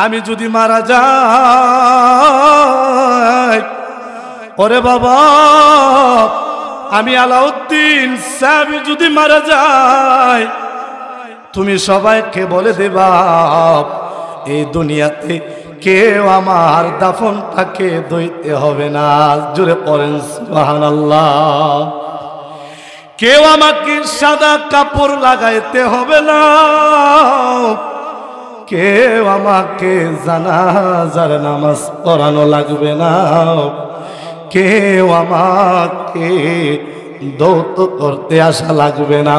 আমি যদি মারা যাই, ওরে বাবা আমি আলাউদ্দিন সাহেব যদি মারা যাই, তুমি সবাইকে বলে দেবা এই দুনিয়াতে কেউ আমার দাফনটাকে দইতে হবে না। জোরে পড়েন সুবহানাল্লাহ। কেউ আমাকে সাদা কাপড় লাগাইতে হবে না, কেউ আমাকে জানাজার নামাজ পড়ানো লাগবে না, কেউ আমাকে দৌত করতে আসা লাগবে না।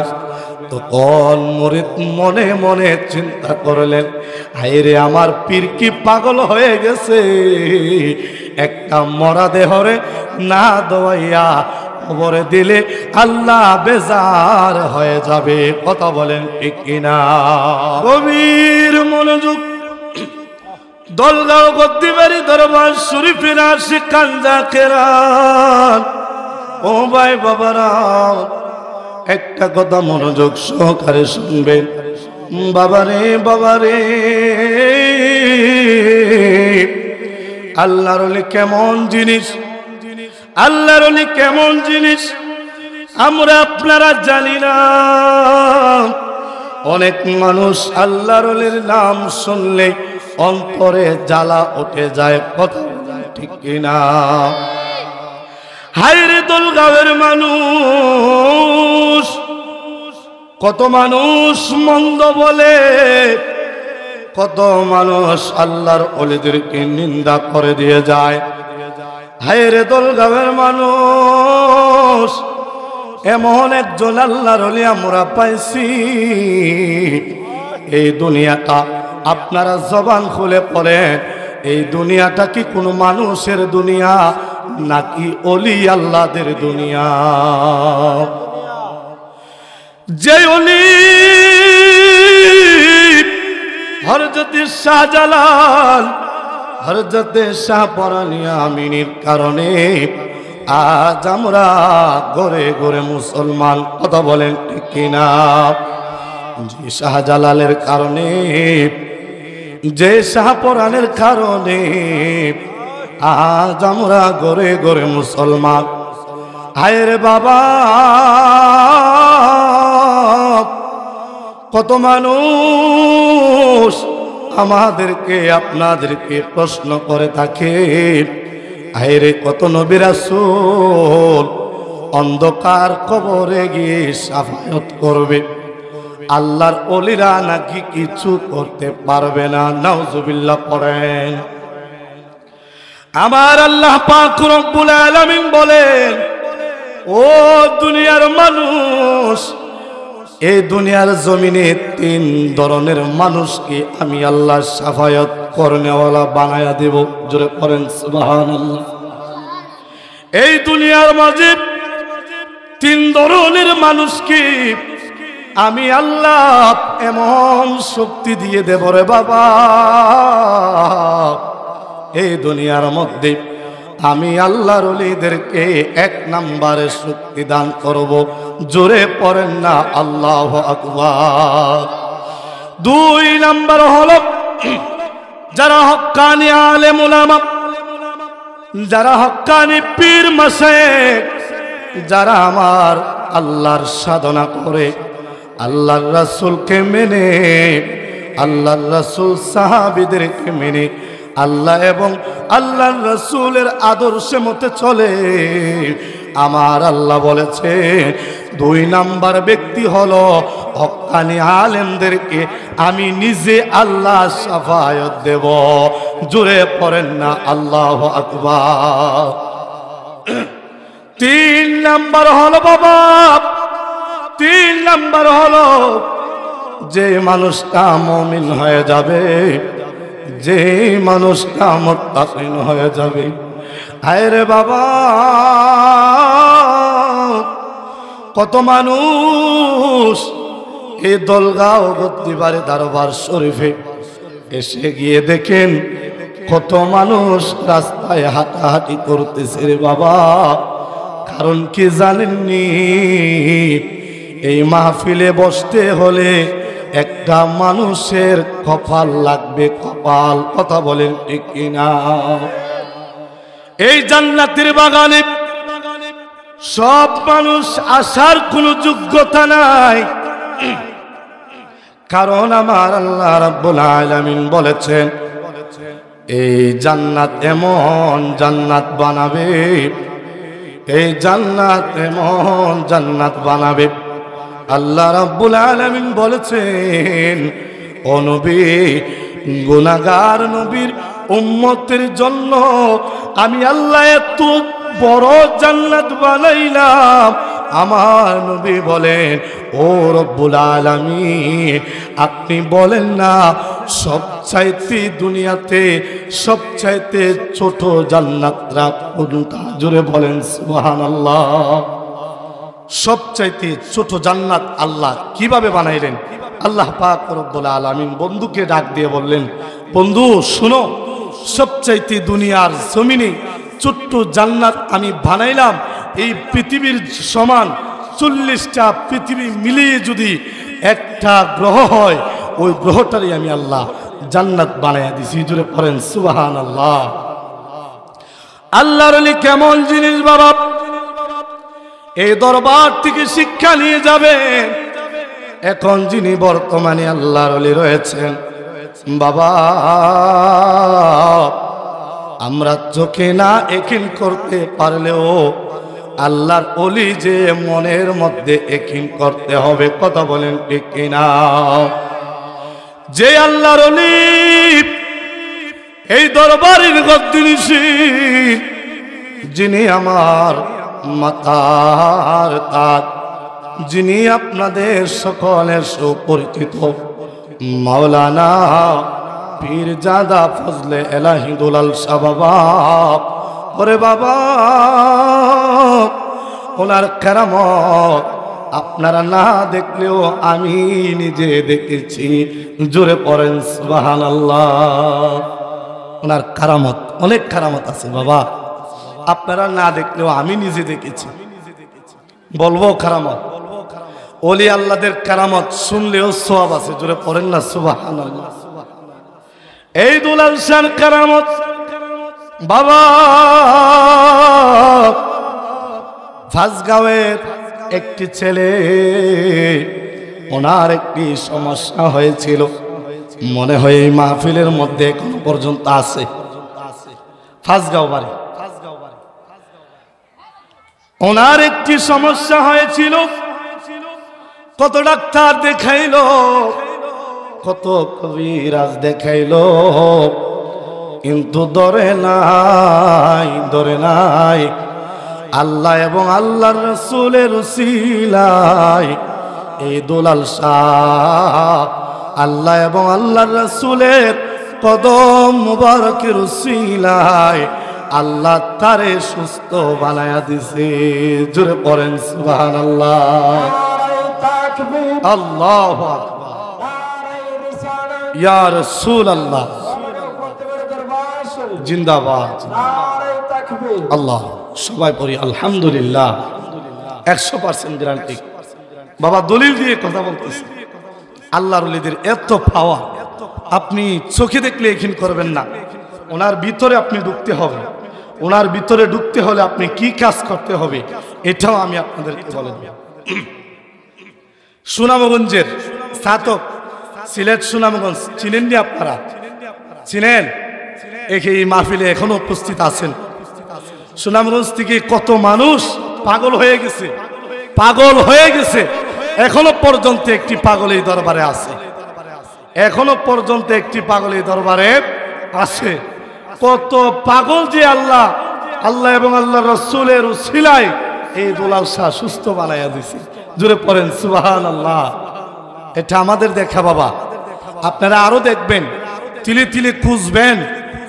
তখন মুরিদ মনে মনে চিন্তা করলেন, আইরে আমার পীর কি পাগল হয়ে গেছে, একটা মরা দেহরে না দোয়াইয়া কবরে দিলে আল্লাহ বেজার হয়ে যাবে। কথা বলেন ঠিক কিনা? গভীর মনোযোগ। দলগাঁও গদ্দিবাড়ি দরবার শরীফের আশিক কাঞ্জা কেরান ও ভাই বাবারা, একটা কথা মনোযোগ সহকারে শুনবেন। বাবারে বাবারে, আল্লাহর ওলি কেমন জিনিস, আল্লাহর ওলি কেমন জিনিস আমরা আপনারা জানি না। অনেক মানুষ আল্লাহর ওলির নাম শুনলে অন্তরে জ্বালা উঠে যায়। কথা ঠিক কিনা? হায়রে দলগাঁওয়ের মানুষ, কত মানুষ মন্দ বলে, কত মানুষ আল্লাহর ওলিদেরকে নিন্দা করে দিয়ে যায়। হায়রে দলগাঁওয়ের মানুষ, এমন একজন আল্লাহর ওলি আমরা পাইছি। এই দুনিয়াটা আপনারা জবান খুলে পড়েন, এই দুনিয়াটা কি কোনো মানুষের দুনিয়া নাকি ওলি আল্লাহদের দুনিয়া? যে ওলি হযরতে শাহজালাল, হযরতে শাহপরানী আমিনীর কারণে আজ আমরা ঘরে ঘরে মুসলমান। কথা বলেন ঠিক কিনা? যে শাহজালালের কারণে, যে শাহপরানের কারণে আজ আমরা ঘরে ঘরে মুসলমান। হায়রে বাবা, কত মানুষ আমাদেরকে আপনাদেরকে প্রশ্ন করে থাকে, হায়রে কত নবী রাসূল অন্ধকার কবরে গিয়ে শাফায়াত করবে, আল্লাহর ওলিরা নাকি কিছু করতে পারবে না। নাউজুবিল্লাহ পড়েন। আমার আল্লাহ পাক রব্বুল আলামিন বলেন, ও দুনিয়ার মানুষ, এই দুনিয়ার জমিনে তিন ধরনের মানুষকে আমি আল্লাহ শাফায়াত করনেওয়ালা বানায়া দেব। জোরে পড়েন সুবহানাল্লাহ। এই দুনিয়ার মাঝে তিন ধরনের মানুষকে আমি আল্লাহ এমন শক্তি দিয়ে দেব রে বাবা, এই দুনিয়ার মধ্যে আমি আল্লাহর ওলিদেরকে এক নম্বরে শক্তি দান করব। জোরে পড়েন না আল্লাহু আকবার। দুই নম্বর হলো যারা হক্কানি আলেম উলামা, যারা হক্কানি পীর মাশায়েখ, যারা আমার আল্লাহর সাধনা করে, আল্লাহর রাসূলকে মেনে, আল্লাহর রাসূল সাহাবীদেরকে মেনে, আল্লাহ এবং আল্লাহর রাসূলের আদর্শে মতে চলে। আমার আল্লাহ বলেছে দুই নাম্বার ব্যক্তি হলো হক্কানি আলেমদেরকে আমি নিজে আল্লাহ শাফায়াত দেব। জোরে পড়েন না আল্লাহু আকবার। তিন নাম্বার হলো বাবা, তিন নাম্বার হলো যে মানুষটা মুমিন হয়ে যাবে, যে মানুষটা মুত্তাকিন হয়ে যাবে। আরে বাবা, কত মানুষ এই দলগাঁও গদ্দিবাড়ি দরবার শরীফে এসে গিয়ে দেখেন কত মানুষ রাস্তায় হাঁটাহাঁটি করতেছে রে বাবা। কারণ কি জানেননি? এই মাহফিলে বসতে হলে একটা মানুষের কপাল লাগবে, কপাল। কথা বলেন ঠিক কিনা? এই জান্নাতের বাগানে সব মানুষ আসার কোনো যোগ্যতা নাই, কারণ আমার আল্লাহ রাব্বুল আলামিন বলেছেন এই জান্নাত এমন জান্নাত বানাবে, এই জান্নাত এমন জান্নাত বানাবে। আল্লাহ রাব্বুল আলামিন বলেছেন, ও নবী, গুনাহগার নবীর উম্মতের জন্য আমি আল্লাহ এত বড় জান্নাত বানাইলাম। আমার নবী বলেন, ও রব্বুল আলামিন, আপনি বলেন না সবচাইতে দুনিয়াতে সবচাইতে ছোট জান্নাতটা কোনটা? জোরে বলেন সুবহানাল্লাহ। সবচাইতে ছোট জান্নাত আল্লাহ কিভাবে বানাইলেন? আল্লাহ পাক রব্বুল আলামিন বন্ধুকে ডাক দিয়ে বললেন, বন্ধু শুনো, সবচাইতে দুনিয়ার জমিনে ছোট্ট জান্নাত আমি বানাইলাম। এই পৃথিবীর সমান 40টা পৃথিবী মিলিয়ে যদি একটা গ্রহ হয়, ওই গ্রহটারই আমি আল্লাহ জান্নাত বানাইয়া দিছি। জুড়ে পড়েন সুবহানাল্লাহ। আল্লাহর ওলি কেমন জিনিস বাবা, এই দরবার থেকে শিক্ষা নিয়ে যাবে। এখন যিনি বর্তমানে আল্লাহর ওলি রয়েছেন বাবা, আমরা চোখে না একিন করতে পারলেও আল্লাহর ওলি যে মনের মধ্যে একিন করতে হবে। কথা বলেন ঠিক কিনা? যে আল্লাহর ওলি এই দরবারের গদ্দিনিশী, যিনি আমার মাথার তাজ, যিনি আপনাদের সকলের সুপরিচিত মাওলানা পীরজাদা ফজলে এলাহি দুলাল শাহ বাবা। ওরে বাবা, ওনার কেরামত আপনারা না দেখলেও আমি নিজে দেখেছি। জোরে পড়েন সুবহানাল্লাহ। ওনার কারামত, অনেক কারামত আছে বাবা, আপনারা না দেখলেও আমি নিজে দেখেছি। বলবো কারামত, ওলি আল্লাহদের কারামত শুনলেও সওয়াব আছে। জোরে পড়েন না সুবহানাল্লাহ। এই দুলাল শাহর কারামত বাবা, ফাঁসগাঁওয়ের একটি ছেলে, ওনার একটি সমস্যা হয়েছিল, মনে হয় এই মাহফিলের মধ্যে এখন পর্যন্ত আছে। ফাঁসগাঁও বাড়ি, ওনার একটি সমস্যা হয়েছিল। কত ডাক্তার দেখাইলো, কত কবিরাজ দেখাইলো, কিন্তু ধরে নাই। আল্লাহ এবং আল্লাহর রাসূলের উসিলায় এই দুলাল শাহ, আল্লাহ এবং আল্লাহর রাসূলের কদম মুবারকের উসিলায় আল্লাহ তারে সুস্থ বানায়া দিছে। জোরে পড়েন সুবহানাল্লাহ। আল্লাহু আকবার, ইয়া রাসূলুল্লাহ জিন্দাবাদ। আল্লাহ, সবাই পড়ি আলহামদুলিল্লাহ। 100% গ্যারান্টি বাবা, দলিল দিয়ে কথা বলতেছি। আল্লাহর ওলিদের এত পাওয়ার, আপনি চোখে দেখলে এখিন করবেন না। ওনার ভিতরে আপনি ঢুকতে হবে। ওনার ভিতরে ঢুকতে হলে আপনি কি কাজ করতে হবে এটাও আমি আপনাদেরকে বলে দেব। সুনামগঞ্জের স্নাতক, সিলেট সুনামগঞ্জ চিনেন নি আপনারা? চিনেন? এই মাহফিলে এখনো উপস্থিত আছেন। সুনামগঞ্জ থেকে কত মানুষ পাগল হয়ে গেছে। এখনো পর্যন্ত একটি পাগল এই দরবারে আছে। এখনো পর্যন্ত একটি পাগল এই দরবারে আছে। কত পাগল যে আল্লাহ এবং আল্লাহ রাসূলের উসিলায় এই দুলাল শাহ সুস্থ বানাইয়া দিছে। জোরে পড়েন সুবহানাল্লাহ। এটা আমাদের দেখা বাবা, আপনারা আরো দেখবেন। তিলে তিলে খুঁজবেন,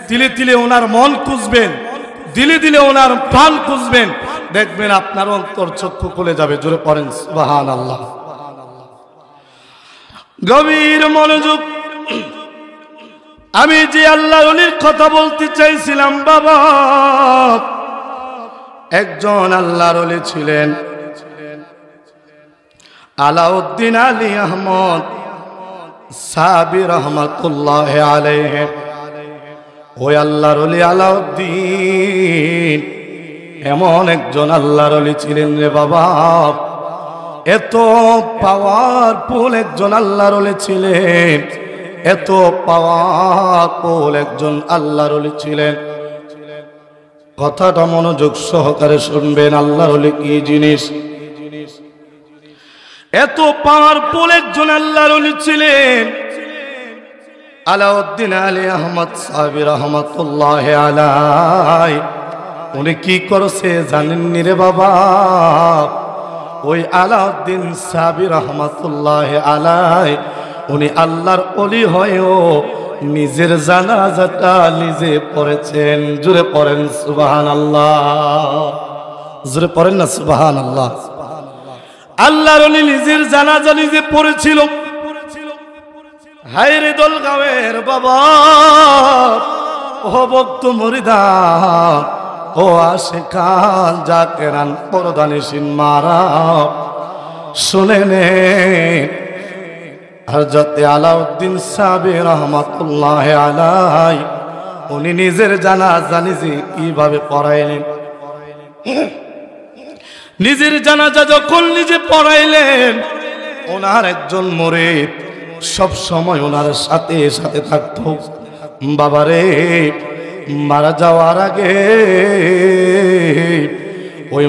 তিলে তিলে ওনার মন খুঁজবেন, দিলে দিলে ওনার প্রাণ খুঁজবেন, দেখবেন আপনার অন্তর চক্ষু খুলে যাবে। জোরে পড়েন সুবহানাল্লাহ। গভীর মনোযোগ। আমি যে আল্লাহর ওলির কথা বলতে চাইছিলাম বাবা, একজন আল্লাহর ওলি ছিলেন আলাউদ্দিন আলী আহমদ সাহাবী রহমাতুল্লাহি আলাইহি ওই আল্লাহর ওলি আলাউদ্দিন এমন একজন আল্লাহর ওলি ছিলেন রে বাবা, এত পাওয়ারফুল একজন আল্লাহর ওলি ছিলেন, এত পাওয়ারফুল একজন আল্লাহর ওলি ছিলেন। কথাটা মনোযোগ সহকারে শুনবেন, আল্লাহর ওলি কি জিনিস। এত পাওয়ারফুল একজন আল্লাহর ওলি ছিলেন আলাউদ্দিন আলী আহমদ সাহাবী রহমাতুল্লাহি আলাইহি। উনি কি করছে জানেননি রে বাবা? ওই আলাউদ্দিন সাহাবী রহমাতুল্লাহি আলাইহি উনি আল্লাহর ওলি হয়েও নিজের জানাজাটা নিজে পড়েছেন। জোরে পড়েন সুবহানাল্লাহ, জোরে পড়েন না সুবহানাল্লাহ। আল্লাহর ওলি নিজের জানাজা নিজে পড়েছিল। হায়রে দলগাঁওয়ের বাবা, ও ভক্ত মুরিদান, ও আশিকান জাকেরান পরদানিসিন মারা, শুনে নে হযরত আলাউদ্দিন সাহাবী রহমাতুল্লাহি আলাইহি উনি নিজের জানাজা নিজে কিভাবে পড়াইলেন। নিজের জানাজা যখন নিজে পড়াইলেন, ওনার একজন মুরিদ সব সময় ওনার সাথে সাথে থাকতো। বাবারে, মারা যাওয়ার আগে ওই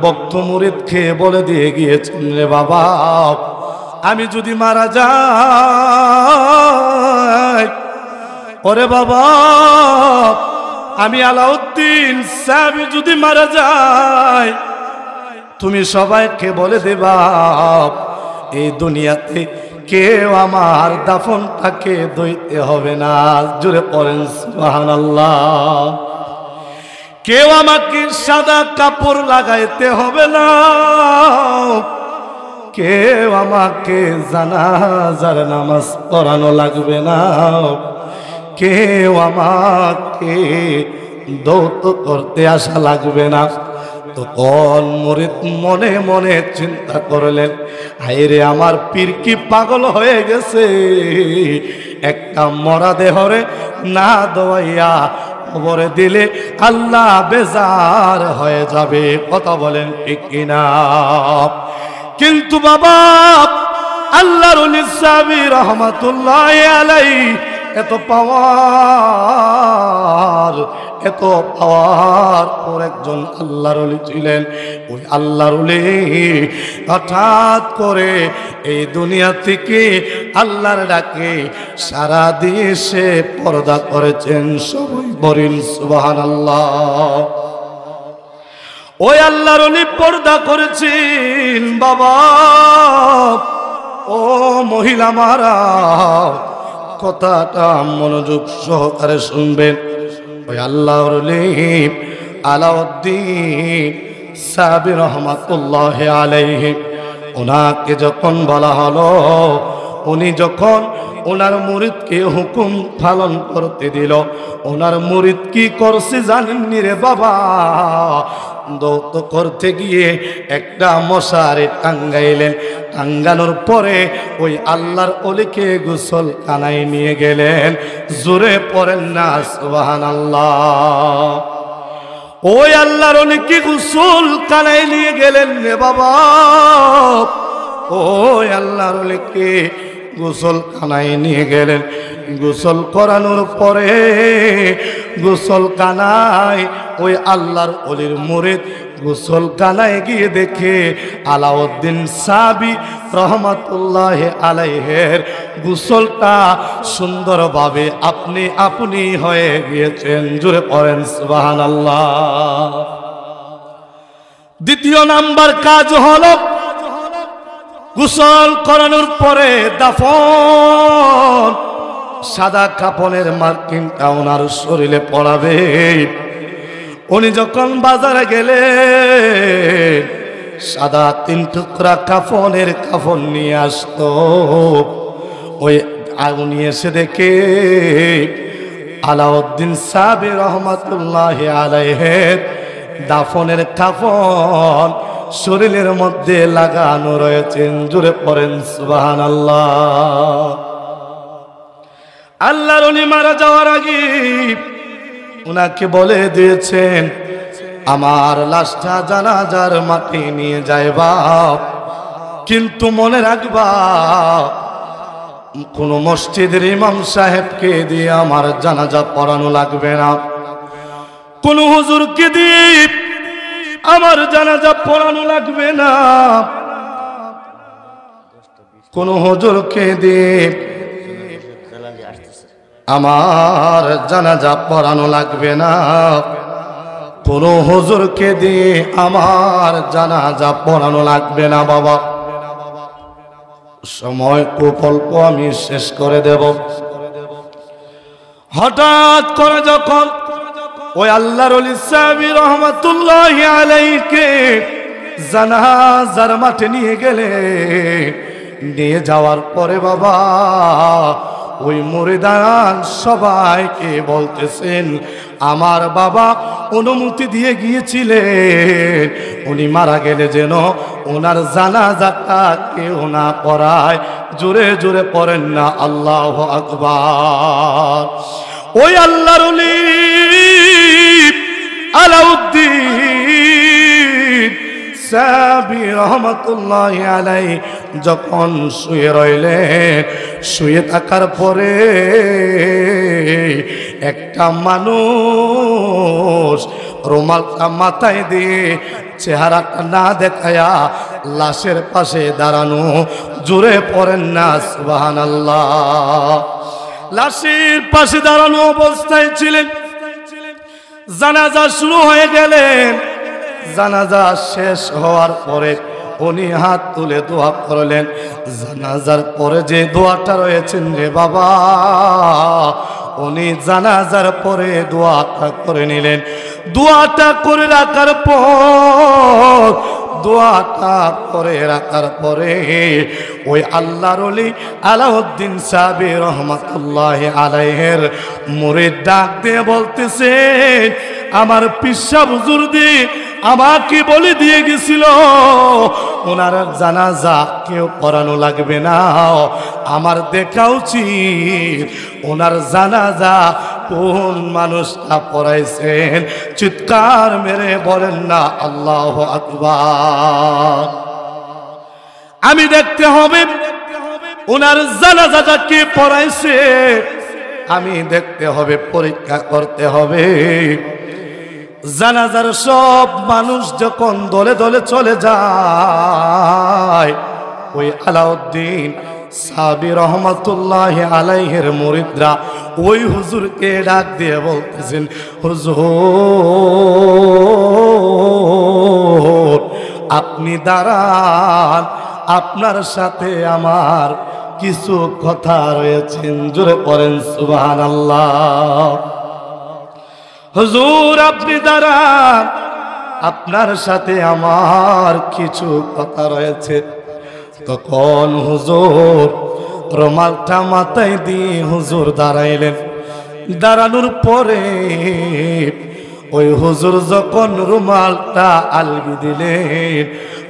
ভক্ত মুরিদকে বলে দিয়ে গিয়েছেন, রে বাবা, আমি যদি মারা যাই, ওরে বাবা, আমি আলাউদ্দিন সাহাবী যদি মারা যাই, তুমি সবাইকে বলে দেবা এই দুনিয়াতে কেউ আমার দাফনটাকে দইতে হবে না। জোরে পড়েন সুবহানাল্লাহ। কেউ আমাকে সাদা কাপড় লাগাইতে হবে না, কেউ আমাকে জানাজার নামাজ পড়ানো লাগবে না, কেউ আমাকে দৌত করতে আসা লাগবে না। তখন মুরিদ মনে মনে চিন্তা করলেন, হায়রে আমার পীর কি পাগল হয়ে গেছে, একটা মরা দেহরে না দোয়াইয়া কবরে দিলে আল্লাহ বেজার হয়ে যাবে। কথা বলেন ঠিক কিনা? কিন্তু বাবা, আল্লাহর ওলি সাহাবী রহমাতুল্লাহি আলাইহি এত পাওয়ার, এত পাওয়ার ওর একজন আল্লাহর ওলি ছিলেন। ওই আল্লাহর ওলি হঠাৎ করে এই দুনিয়া থেকে আল্লাহর ডাকে সারা দেশে পর্দা করেছেন। সবাই বলেন সুবহানাল্লাহ। ওই আল্লাহর ওলি পর্দা করেছেন বাবা। ও মহিলা মারা, কথাটা মনোযোগ সহকারে শুনবেন। ওই আল্লাহর ওলি আলাউদ্দিন সাহাবী রহমাতুল্লাহি আলাইহি ওনাকে যখন বলা হলো, উনি যখন ওনার মুরিদকে হুকুম পালন করতে দিল, ওনার মুরিদ কি করছে জানেননি রে বাবা? দৌত করতে গিয়ে একটা মশারি টাঙ্গাইলেন। টাঙ্গানোর পরে ওই আল্লাহর ওলিকে গোসল খানায় নিয়ে গেলেন। জোরে পড়েন না সুবহানাল্লাহ। ওই আল্লাহর ওলিকে গোসল খানায় নিয়ে গেলেন রে বাবা। ওই আল্লাহর ওলিকে গোসল খানায় নিয়ে গেলেন। গোসল করানোর পরে গোসল খানায় ওই আল্লাহর ওলির মুরিদ গোসল খানায় গিয়ে দেখে আলাউদ্দিন সাহাবী রহমাতুল্লাহি আলাইহির গোসলটা সুন্দরভাবে আপনি আপনি হয়ে গিয়েছেন। জোরে পড়েন সুবহানাল্লাহ। দ্বিতীয় নাম্বার কাজ হলো গোসল করানোর পরে দাফন। সাদা কাপনের মার্কিংটা ওনার শরীরে পড়াবে। উনি যখন বাজারে গেলেন, সাদা 3 টুকরা কাফনের কাফন নিয়ে আসতো। ওই উনি এসে দেখে আলাউদ্দিন সাহাবী রহমাতুল্লাহি আলাইহির দাফনের কাফন শরীরের মধ্যে লাগানো রয়েছেন। জোরে পড়েন সুবহানাল্লাহ। আল্লাহর ওলি মারা যাওয়ার আগে উনাকে বলে দিয়েছেন, আমার লাশটা জানাজার মাঠে নিয়ে যাইবা, কিন্তু মনে রাখবা কোন মসজিদের ইমাম সাহেবকে দিয়ে আমার জানাজা পড়ানো লাগবে না, কোন হুজুরকে দিয়ে আমার জানাজা পড়ানো লাগবে না, কোন হুজুরকে দিয়ে আমার জানাজা পড়ানো লাগবে না, কোন হুজুরকে দিয়ে আমার জানাজা পড়ানো লাগবে না। বাবা, সময় খুব অল্প, আমি শেষ করে দেব। হঠাৎ করে যখন ওই আল্লাহর ওলি সাহাবী রহমাতুল্লাহি আলাইহিকে জানাজার মাঠে নিয়ে গেলে, নিয়ে যাওয়ার পরে বাবা ওই মুরিদান সবাইকে বলতেছেন, আমার বাবা অনুমতি দিয়ে গিয়েছিলেন উনি মারা গেলে যেন ওনার জানাজাটা কেউ না পড়ায়। জোরে জোরে পড়েন না আল্লাহু আকবার। ওই আল্লাহর ওলি আলাউদ্দিন সাহাবী রহমাতুল্লাহি আলাইহি যখন শুয়ে রইলেন, শুয়ে থাকার পরে একটা মানুষ রুমালটা মাথায় দিয়ে চেহারাটা না দেখায়া লাশের পাশে দাঁড়ানো। জোরে পড়েন না সুবহানাল্লাহ। লাশের পাশে দাঁড়ানো অবস্থায় ছিলেন। জানাজা শুরু হয়ে গেলেন। জানাজা শেষ হওয়ার পরে উনি হাত তুলে দোয়া করলেন। জানাজার পরে যে দোয়াটা রয়েছেন রে বাবা, উনি জানাজার পরে দোয়াটা করে নিলেন। দোয়াটা করে রাখার পর ওই আল্লাহর ওলি আলাউদ্দিন সাহাবী রহমাতুল্লাহি আলাইহির মুরিদ ডাক দিয়ে বলতেছে, আমার পিসা হুজুর দিয়ে আমাকে বলে দিয়ে গেছিল ওনার জানাজা কেউ পড়ানো লাগবে না, আমার দেখা উচিত ওনার জানাজা কোন মানুষটা পড়াইছেন। চিৎকার মেরে বলেন না আল্লাহু আকবার। আমি দেখতে হবে ওনার জানাজাটা কে পড়াইছে, আমি দেখতে হবে, পরীক্ষা করতে হবে। জানাজার সব মানুষ যখন দলে দলে চলে যায়, ওই আলাউদ্দিন সাহাবী রহমাতুল্লাহি আলাইহির মুরিদরা ওই হুজুরকে ডাক দিয়ে বলতেছেন, হুজুর আপনি দাঁড়ান, আপনার সাথে আমার কিছু কথা রয়েছে। জোরে পড়েন সুবহানাল্লাহ। হুজুর আপনি দাঁড়ান, আপনার সাথে আমার কিছু কথা রয়েছে। তখন হুজুর রুমালটা মাথায় দিয়ে হুজুর দাঁড়াইলেন। দাঁড়ানোর পরে ওই হুজুর যখন রুমালটা আলগি দিলেন,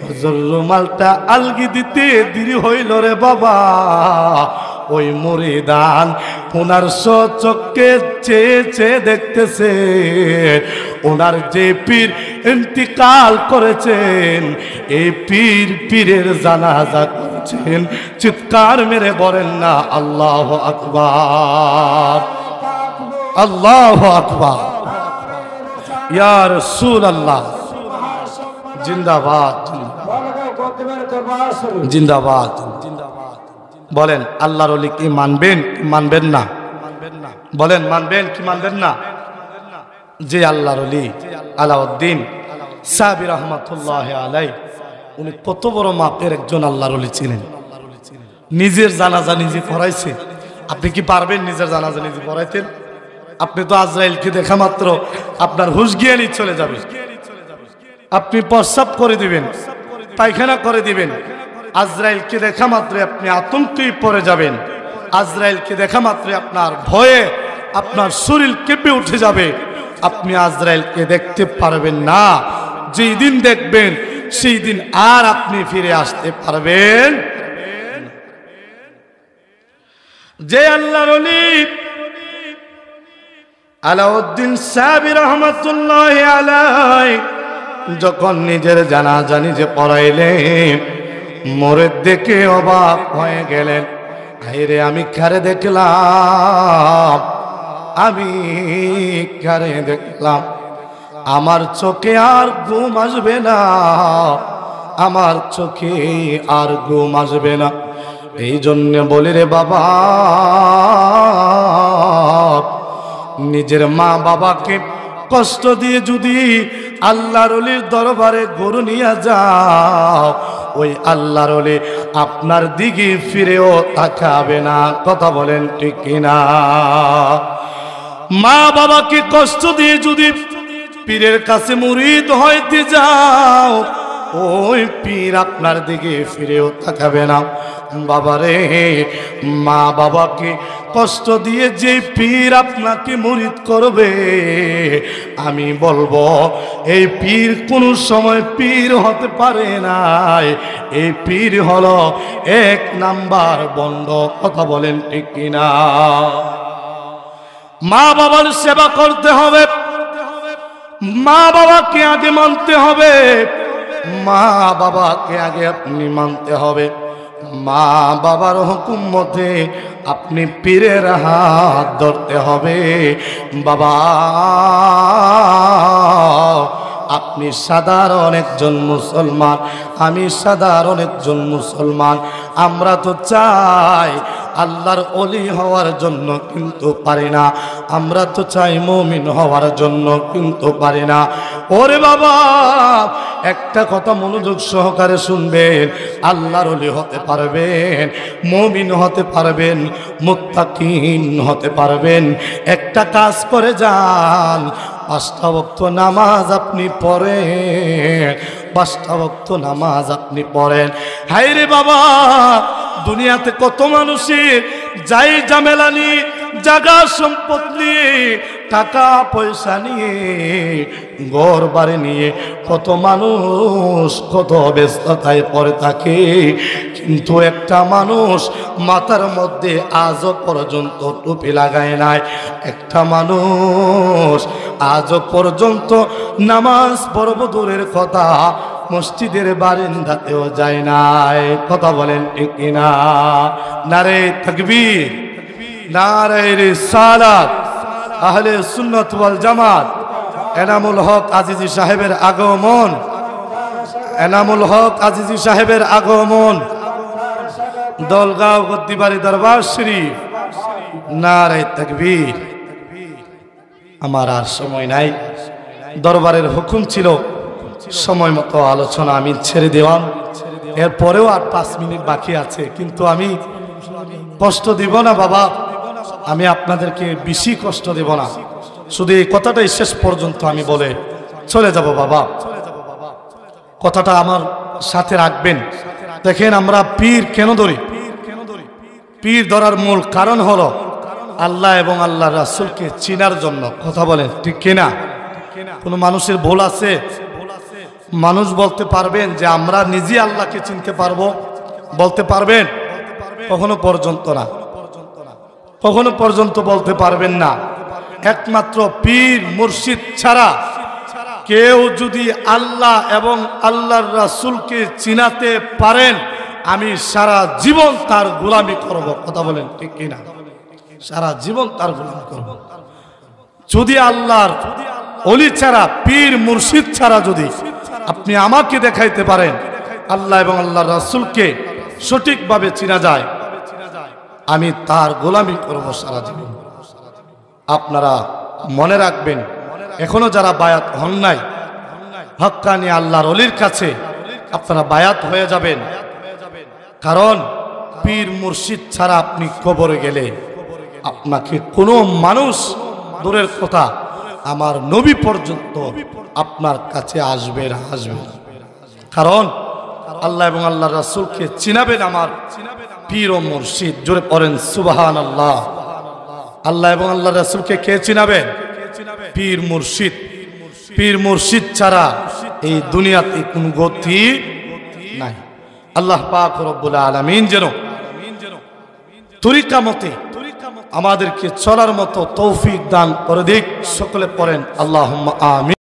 হুজুর রুমালটা আলগি দিতে দেরি হইল রে বাবা। ওই মুরিদান ওনার চোখকে চেয়ে চেয়ে দেখতেছে ওনার যে পীর ইন্তিকাল করেছেন, এই পীরের জানাজা করেছেন। চিৎকার মেরে বলেন না আল্লাহু আকবার, আল্লাহু আকবার। ইয়া রাসূলুল্লাহ জিন্দাবাদ, জিন্দাবাদ। বলেন আল্লাহর ওলি কি মানবেন কি মানবেন না? বলেন মানবেন কি মানবেন না? যে আল্লাহর ওলি আলাউদ্দিন সাহাবী রহমাতুল্লাহি আলাইহি, উনি কত বড় মাপের একজন আল্লাহর ওলি ছিলেন। নিজের জানাজা নিজে পড়াইছে। আপনি কি পারবেন নিজের জানাজা নিজে পড়াইতেন? আপনি তো আজরাইলকে দেখা মাত্র আপনার হুঁশ জ্ঞানই চলে যাবে। আপনি প্রস্রাব করে দিবেন, পায়খানা করে দিবেন, আজরাইলকে দেখা মাত্র আপনি আতঙ্কেই পড়ে যাবেন। আজরাইলকে দেখা মাত্র আপনার ভয়ে আপনার শরীর কেঁপে উঠে যাবে। আপনি আজরাইলকে দেখতে পারবেন না। যেই দিন দেখবেন সেই দিন আর আপনি ফিরে আসতে পারবেন। যে আল্লাহর ওলি আলাউদ্দিন সাহাবী রহমাতুল্লাহি আলাইহি যখন নিজের জানাজা নিজে পড়াইলেন, মুরিদ দেখে অবাক হয়ে গেলেন। আরে আমি কারে দেখলাম, আমি কারে দেখলাম, আমার চোখে আর ঘুম আসবে না, আমার চোখে আর ঘুম আসবে না। এই জন্য বলি রে বাবা, নিজের মা বাবাকে কষ্ট দিয়ে যদি আল্লাহর ওলির দরবারে গরু নিয়ে যাও, ওই আল্লাহর ওলি আপনার দিকে ফিরেও তাকাবে না। কথা বলেন ঠিক কিনা? মা বাবাকে কষ্ট দিয়ে যদি পীরের কাছে মুরিদ হইতে যাও, ওই পীর আপনার দিকে ফিরেও তাকাবে না। বাবারে, মা বাবাকে কষ্ট দিয়ে যে পীর আপনাকে মুরিদ করবে, আমি বলবো এই পীর কোনো সময় পীর হতে পারে না। এই পীর হলো এক নাম্বার বন্ড। কথা বলেন ঠিক কিনা? মা বাবার সেবা করতে হবে, মা বাবাকে আগে মানতে হবে, মা বাবাকে আগে আপনি মানতে হবে। মা বাবার হুকুম মতে আপনি পীরের হাত ধরতে হবে। বাবা, আপনি সাধারণ একজন মুসলমান, আমি সাধারণ একজন মুসলমান। আমরা তো চাই আল্লাহর ওলি হওয়ার জন্য, কিন্তু পারি না। আমরা তো চাই মুমিন হওয়ার জন্য, কিন্তু পারি না। ওরে বাবা, একটা কথা মনোযোগ সহকারে শুনবেন। আল্লাহর ওলি হতে পারবেন, মুমিন হতে পারবেন, মুত্তাকিন হতে পারবেন, একটা কাজ করে যান। 5টা ওয়াক্ত নামাজ আপনি পড়েন, 5টা ওয়াক্ত নামাজ আপনি পড়েন। হায় রে বাবা, দুনিয়াতে কত মানুষের যাই ঝামেলা নিয়ে, জায়গা সম্পদ নিয়ে, টাকা পয়সা নিয়ে, ঘর বাড়ি নিয়ে কত মানুষ কত ব্যস্ততায় পড়ে থাকে, কিন্তু একটা মানুষ মাথার মধ্যে আজও পর্যন্ত টুপি লাগায় নাই। একটা মানুষ আজও পর্যন্ত নামাজ পড়ব দূরের কথা, মসজিদের বারান্দাতেও যায় নাই। কথা বলেন ঠিক কিনা? নারে তাকবীর, নারে রিসালাত, আহলে সুন্নাত ওয়াল জামাত। এনামুল হক আজিজি সাহেবের আগমন, এনামুল হক আজিজি সাহেবের আগমন, দলগাঁও গদ্দিবাড়ি দরবার শরীফ। নারে তাকবীর। আমার আর সময় নাই, দরবারের হুকুম ছিল সময় মতো আলোচনা আমি ছেড়ে দেওয়াম। এরপরেও আর 5 মিনিট বাকি আছে, কিন্তু আমি কষ্ট দিব না বাবা, আমি আপনাদেরকে বেশি কষ্ট দেব না। শুধু এই কথাটাই শেষ পর্যন্ত আমি বলে চলে যাব বাবা। কথাটা আমার সাথে রাখবেন। দেখেন, আমরা পীর কেন ধরি? পীর ধরার মূল কারণ হলো আল্লাহ এবং আল্লাহর রাসূলকে চিনার জন্য। কথা বলেন ঠিক কিনা? কোনো মানুষের ভুল আছে? মানুষ বলতে পারবেন যে আমরা নিজে আল্লাহকে চিনতে পারবো? বলতে পারবেন? কখনো পর্যন্ত না, কখনো পর্যন্ত বলতে পারবেন না। একমাত্র পীর মুর্শিদ ছাড়া কেউ যদি আল্লাহ এবং আল্লাহর রাসূলকে চিনাতে পারেন, আমি সারা জীবন তার গোলামি করব। কথা বলেন ঠিক কিনা? সারা জীবন তার গোলামি করব। যদি আল্লাহর ওলি ছাড়া, পীর মুর্শিদ ছাড়া যদি আপনি আমাকে দেখাইতে পারেন আল্লাহ এবং আল্লাহর রাসূলকে সঠিকভাবে চিনা যায়, আমি তার গোলামি করব সারা জীবন। আপনারা মনে রাখবেন, এখনো যারা বায়াত হন নাই, হক্কানি আল্লাহর ওলির কাছে আপনারা বায়াত হয়ে যাবেন। কারণ পীর মুর্শিদ ছাড়া আপনি কবরে গেলে আপনাকে কোনো মানুষ, দূরের কথা আমার নবী পর্যন্ত আপনার কাছে আসবে না। কারণ আল্লাহ এবং আল্লাহর রাসূলকে চিনাবেন আমার পীর ও মুর্শিদ। জোরে পড়েন সুবহানাল্লাহ। আল্লাহ এবং আল্লাহর রাসূলকে কে চিনাবেন? পীর মুর্শিদ। পীর মুর্শিদ ছাড়া এই দুনিয়াতে কোনো গতি নাই। আল্লাহ পাক রব্বুল আলামিন যেন তরিকা মতে আমাদেরকে চলার মতো তৌফিক দান করে দিক। সকলে পড়েন আল্লাহুম্মা আমিন।